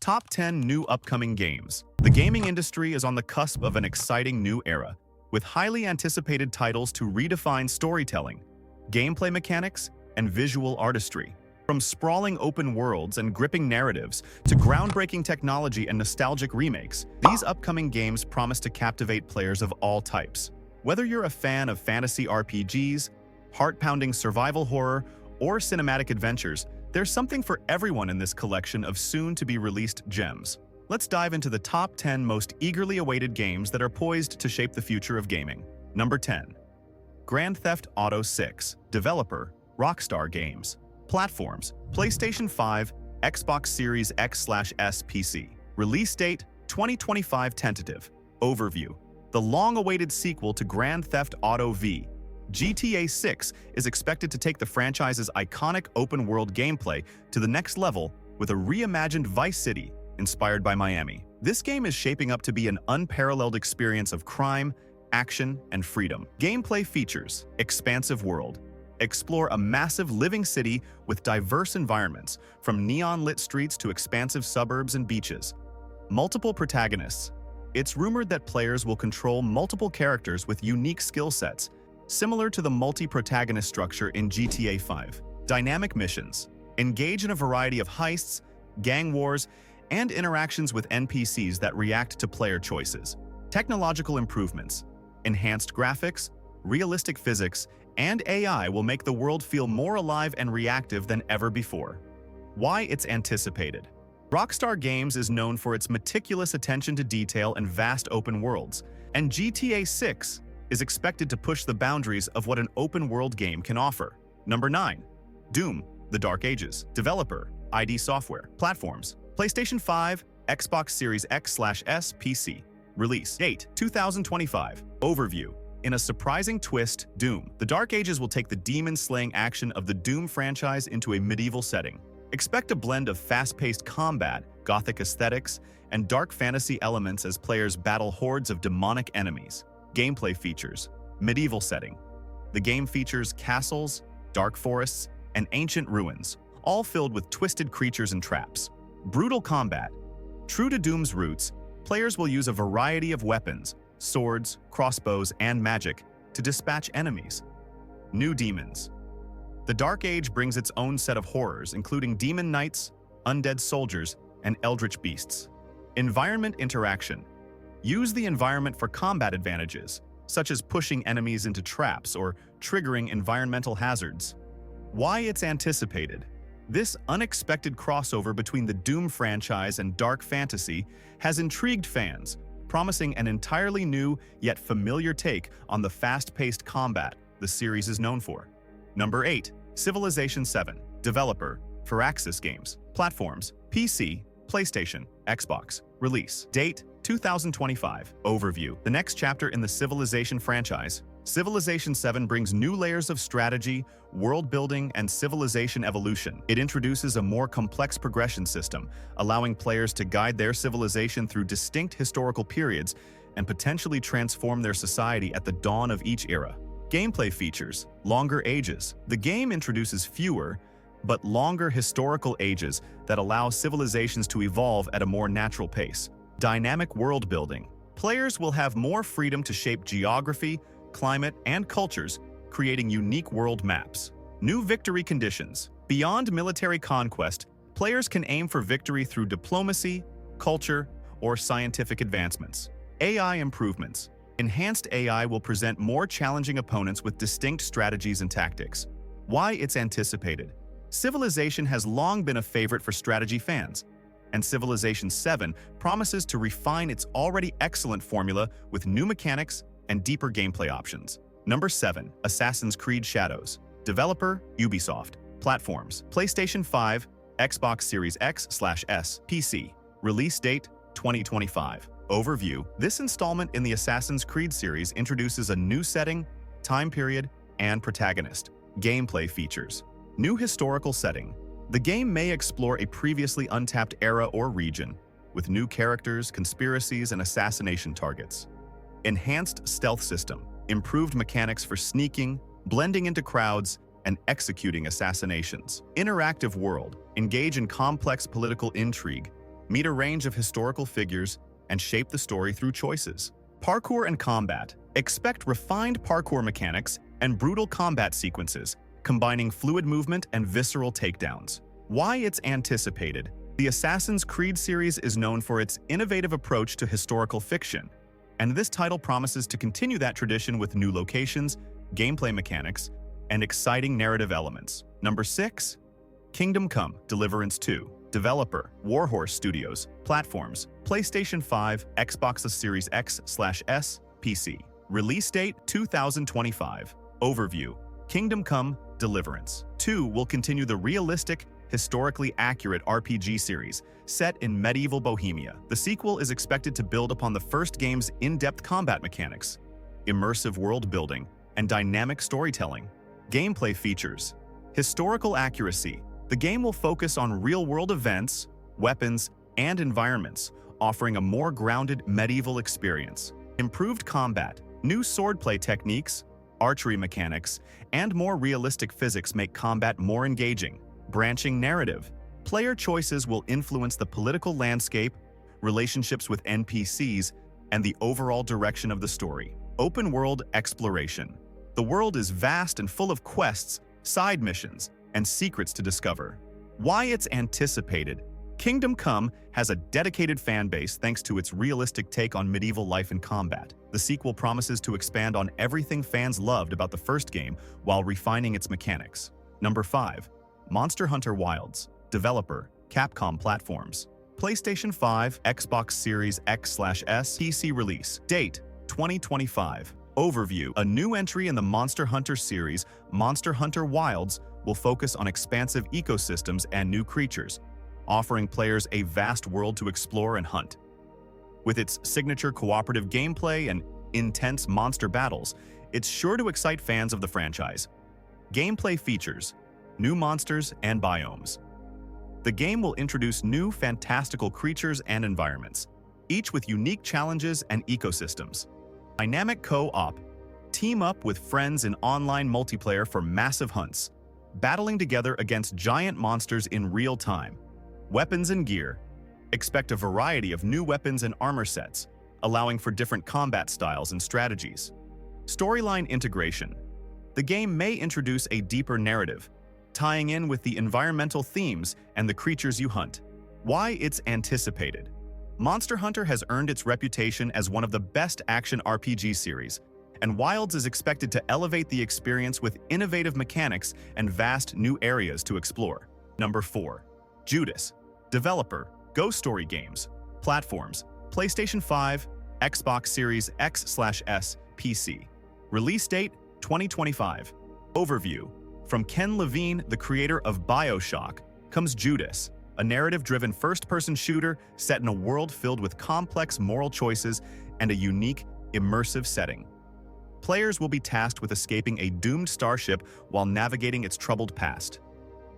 Top 10 New Upcoming Games. The gaming industry is on the cusp of an exciting new era, with highly anticipated titles to redefine storytelling, gameplay mechanics, and visual artistry. From sprawling open worlds and gripping narratives to groundbreaking technology and nostalgic remakes, these upcoming games promise to captivate players of all types. Whether you're a fan of fantasy RPGs, heart-pounding survival horror, or cinematic adventures, there's something for everyone in this collection of soon-to-be-released gems. Let's dive into the top 10 most eagerly awaited games that are poised to shape the future of gaming. Number 10. Grand Theft Auto 6. Developer, Rockstar Games. Platforms, PlayStation 5, Xbox Series X/S PC. Release date, 2025 tentative. Overview. The long-awaited sequel to Grand Theft Auto V, GTA 6 is expected to take the franchise's iconic open-world gameplay to the next level with a reimagined Vice City inspired by Miami. This game is shaping up to be an unparalleled experience of crime, action, and freedom. Gameplay features: expansive world. Explore a massive living city with diverse environments, from neon-lit streets to expansive suburbs and beaches. Multiple protagonists. It's rumored that players will control multiple characters with unique skill sets, similar to the multi-protagonist structure in GTA 5. Dynamic missions. Engage in a variety of heists, gang wars, and interactions with NPCs that react to player choices. Technological improvements. Enhanced graphics, realistic physics, and AI will make the world feel more alive and reactive than ever before. Why it's anticipated. Rockstar Games is known for its meticulous attention to detail and vast open worlds, and GTA 6 is expected to push the boundaries of what an open-world game can offer. Number 9. Doom: The Dark Ages. Developer, ID Software. Platforms, PlayStation 5, Xbox Series X/S PC. Release date, 2025. Overview. In a surprising twist, Doom: The Dark Ages will take the demon-slaying action of the Doom franchise into a medieval setting. Expect a blend of fast-paced combat, gothic aesthetics, and dark fantasy elements as players battle hordes of demonic enemies. Gameplay features: medieval setting. The game features castles, dark forests, and ancient ruins, all filled with twisted creatures and traps. Brutal combat. True to Doom's roots, players will use a variety of weapons, swords, crossbows, and magic to dispatch enemies. New demons. The Dark Age brings its own set of horrors, including demon knights, undead soldiers, and eldritch beasts. Environment interaction. Use the environment for combat advantages, such as pushing enemies into traps or triggering environmental hazards. Why it's anticipated. This unexpected crossover between the Doom franchise and dark fantasy has intrigued fans, promising an entirely new yet familiar take on the fast-paced combat the series is known for. Number 8. Civilization 7. Developer, Firaxis Games. Platforms, PC, PlayStation, Xbox. Release date, 2025. Overview. The next chapter in the Civilization franchise, Civilization 7 brings new layers of strategy, world building, and civilization evolution. It introduces a more complex progression system, allowing players to guide their civilization through distinct historical periods and potentially transform their society at the dawn of each era. Gameplay features: longer ages. The game introduces fewer, but longer historical ages that allow civilizations to evolve at a more natural pace. Dynamic world building. Players will have more freedom to shape geography, climate, and cultures, creating unique world maps. New victory conditions. Beyond military conquest, players can aim for victory through diplomacy, culture, or scientific advancements. AI improvements. Enhanced AI will present more challenging opponents with distinct strategies and tactics. Why it's anticipated. Civilization has long been a favorite for strategy fans, and Civilization 7 promises to refine its already excellent formula with new mechanics and deeper gameplay options. Number 7. Assassin's Creed Shadows. Developer, Ubisoft. Platforms, PlayStation 5, Xbox Series X/S, PC. Release date, 2025. Overview. This installment in the Assassin's Creed series introduces a new setting, time period, and protagonist. Gameplay features. New historical setting. The game may explore a previously untapped era or region, with new characters, conspiracies, and assassination targets. Enhanced stealth system. Improved mechanics for sneaking, blending into crowds, and executing assassinations. Interactive world. Engage in complex political intrigue, meet a range of historical figures, and shape the story through choices. Parkour and combat. Expect refined parkour mechanics and brutal combat sequences, combining fluid movement and visceral takedowns. Why it's anticipated. The Assassin's Creed series is known for its innovative approach to historical fiction, and this title promises to continue that tradition with new locations, gameplay mechanics, and exciting narrative elements. Number 6. Kingdom Come: Deliverance II. Developer: Warhorse Studios. Platforms: PlayStation 5, Xbox Series X/S, PC. Release date: 2025. Overview: Kingdom Come: Deliverance II will continue the realistic, historically accurate RPG series set in medieval Bohemia. The sequel is expected to build upon the first game's in-depth combat mechanics, immersive world building, and dynamic storytelling. Gameplay features: historical accuracy. The game will focus on real-world events, weapons, and environments, offering a more grounded medieval experience. Improved combat. New swordplay techniques, archery mechanics, and more realistic physics make combat more engaging. Branching narrative. Player choices will influence the political landscape, relationships with NPCs, and the overall direction of the story. Open-world exploration. The world is vast and full of quests, side missions, and secrets to discover. Why it's anticipated. Kingdom Come has a dedicated fan base thanks to its realistic take on medieval life and combat. The sequel promises to expand on everything fans loved about the first game while refining its mechanics. Number 5. Monster Hunter Wilds. Developer: Capcom. Platforms: PlayStation 5, Xbox Series X/S, PC. Release date: 2025. Overview: a new entry in the Monster Hunter series, Monster Hunter Wilds, will focus on expansive ecosystems and new creatures, offering players a vast world to explore and hunt. With its signature cooperative gameplay and intense monster battles, it's sure to excite fans of the franchise. Gameplay features: new monsters and biomes. The game will introduce new fantastical creatures and environments, each with unique challenges and ecosystems. Dynamic co-op. Team up with friends in online multiplayer for massive hunts, battling together against giant monsters in real time. Weapons and gear. Expect a variety of new weapons and armor sets, allowing for different combat styles and strategies. Storyline integration. The game may introduce a deeper narrative, tying in with the environmental themes and the creatures you hunt. Why it's anticipated. Monster Hunter has earned its reputation as one of the best action RPG series, and Wilds is expected to elevate the experience with innovative mechanics and vast new areas to explore. Number 4. Judas. Developer: Ghost Story Games. Platforms: PlayStation 5, Xbox Series X/S, PC. Release date: 2025. Overview: from Ken Levine, the creator of BioShock, comes Judas, a narrative-driven first-person shooter set in a world filled with complex moral choices and a unique, immersive setting. Players will be tasked with escaping a doomed starship while navigating its troubled past.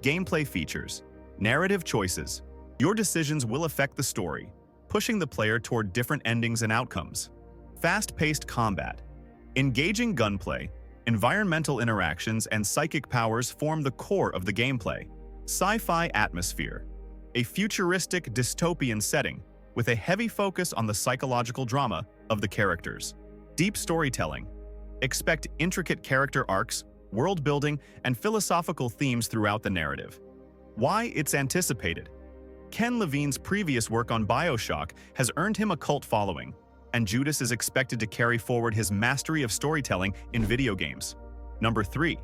Gameplay features: narrative choices. Your decisions will affect the story, pushing the player toward different endings and outcomes. Fast-paced combat. Engaging gunplay, environmental interactions, and psychic powers form the core of the gameplay. Sci-fi atmosphere. A futuristic dystopian setting with a heavy focus on the psychological drama of the characters. Deep storytelling. Expect intricate character arcs, world building, and philosophical themes throughout the narrative. Why it's anticipated. Ken Levine's previous work on BioShock has earned him a cult following, and Judas is expected to carry forward his mastery of storytelling in video games. Number 3.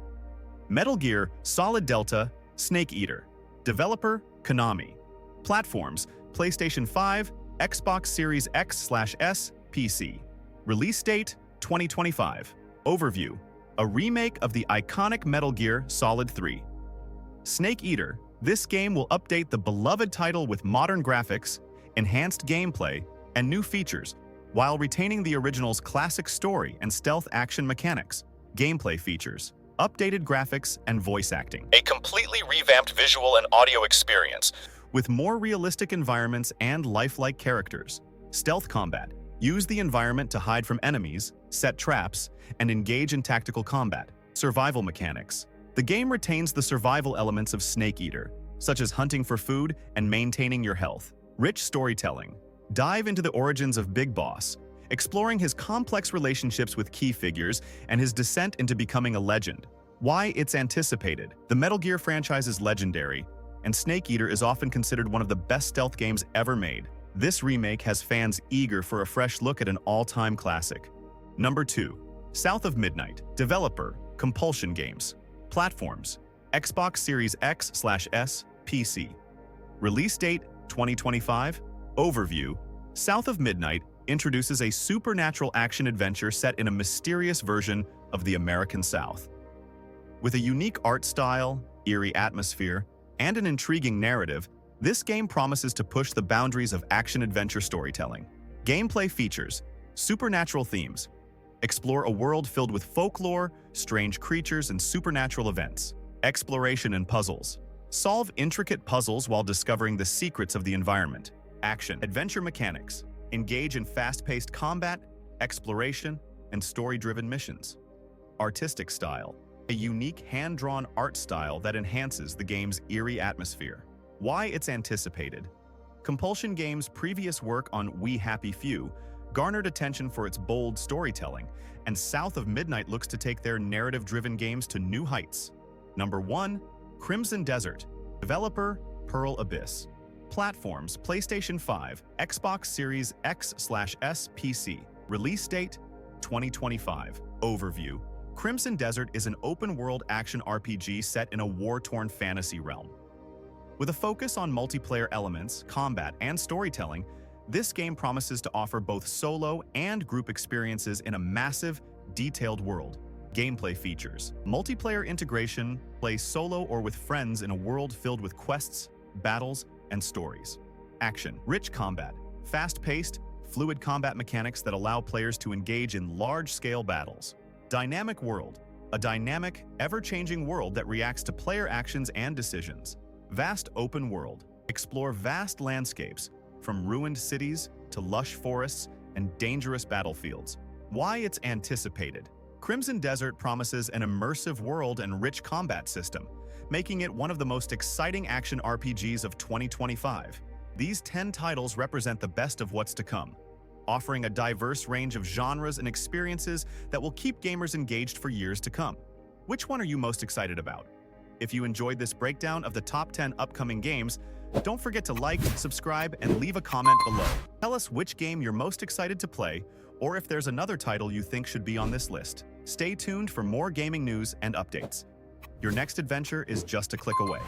Metal Gear Solid Delta Snake Eater. Developer: Konami. Platforms: PlayStation 5, Xbox Series X/S, PC. Release date: 2025. Overview: a remake of the iconic Metal Gear Solid 3. Snake Eater. This game will update the beloved title with modern graphics, enhanced gameplay, and new features, while retaining the original's classic story and stealth action mechanics. Gameplay features: updated graphics and voice acting. A completely revamped visual and audio experience, with more realistic environments and lifelike characters. Stealth combat. Use the environment to hide from enemies, set traps, and engage in tactical combat. Survival mechanics. The game retains the survival elements of Snake Eater, such as hunting for food and maintaining your health. Rich storytelling. Dive into the origins of Big Boss, exploring his complex relationships with key figures and his descent into becoming a legend. Why it's anticipated. The Metal Gear franchise is legendary, and Snake Eater is often considered one of the best stealth games ever made. This remake has fans eager for a fresh look at an all-time classic. Number 2. South of Midnight. Developer, Compulsion Games. Platforms, Xbox Series X/S, PC. Release date, 2025. Overview. South of Midnight introduces a supernatural action-adventure set in a mysterious version of the American South. With a unique art style, eerie atmosphere, and an intriguing narrative, this game promises to push the boundaries of action-adventure storytelling. Gameplay features supernatural themes. Explore a world filled with folklore, strange creatures, and supernatural events. Exploration and puzzles. Solve intricate puzzles while discovering the secrets of the environment. Action. Adventure mechanics. Engage in fast-paced combat, exploration, and story-driven missions. Artistic style. A unique hand-drawn art style that enhances the game's eerie atmosphere. Why it's anticipated. Compulsion Games' previous work on We Happy Few garnered attention for its bold storytelling, and South of Midnight looks to take their narrative-driven games to new heights. Number 1. Crimson Desert. Developer, Pearl Abyss. Platforms, PlayStation 5, Xbox Series X/S, PC. Release date, 2025. Overview. Crimson Desert is an open-world action RPG set in a war-torn fantasy realm. With a focus on multiplayer elements, combat, and storytelling, this game promises to offer both solo and group experiences in a massive, detailed world. Gameplay features. Multiplayer integration. Play solo or with friends in a world filled with quests, battles, and stories. Action. Rich combat. Fast-paced, fluid combat mechanics that allow players to engage in large-scale battles. Dynamic world. A dynamic, ever-changing world that reacts to player actions and decisions. Vast open world. Explore vast landscapes, from ruined cities to lush forests and dangerous battlefields. Why it's anticipated. Crimson Desert promises an immersive world and rich combat system, making it one of the most exciting action RPGs of 2025. These 10 titles represent the best of what's to come, offering a diverse range of genres and experiences that will keep gamers engaged for years to come. Which one are you most excited about? If you enjoyed this breakdown of the top 10 upcoming games, don't forget to like, subscribe, and leave a comment below. Tell us which game you're most excited to play, or if there's another title you think should be on this list. Stay tuned for more gaming news and updates. Your next adventure is just a click away.